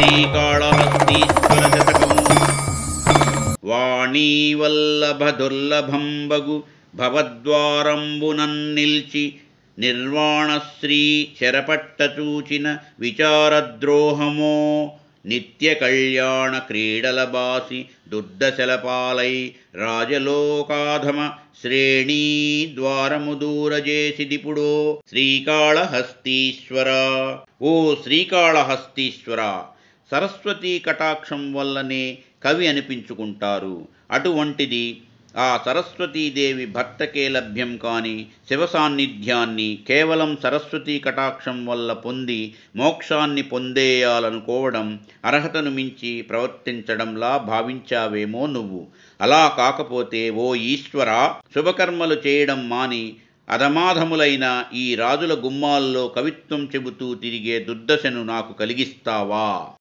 శ్రీకాళహస్తీశ్వర శతకము. వాణీవల్లభ దుర్లభంబగు భవద్వారంబునన్నిల్చి నిర్వాణశ్రీ చెరపట్టచూచిన విచారద్రోహమో నిత్య కళ్యాణ క్రీడల బాసి దుర్దశలపాలై రాజలోకాధమ శ్రేణీ ద్వారము దూరజేసిదిపుడో శ్రీకాళహస్తీశ్వర. ఓ శ్రీకాళహస్తీశ్వర, సరస్వతీ కటాక్షం వల్లనే కవి అనిపించుకుంటారు. అటువంటిది ఆ సరస్వతీదేవి భర్తకే లభ్యం కాని శివ సాన్నిధ్యాన్ని కేవలం సరస్వతీ కటాక్షం వల్ల పొంది మోక్షాన్ని పొందేయాలనుకోవడం అర్హతను మించి ప్రవర్తించడంలా భావించావేమో నువ్వు. అలా కాకపోతే ఓ ఈశ్వర, శుభకర్మలు చేయడం మాని అధమాధములైన ఈ రాజుల గుమ్మాల్లో కవిత్వం చెబుతూ తిరిగే దుర్దశను నాకు కలిగిస్తావా?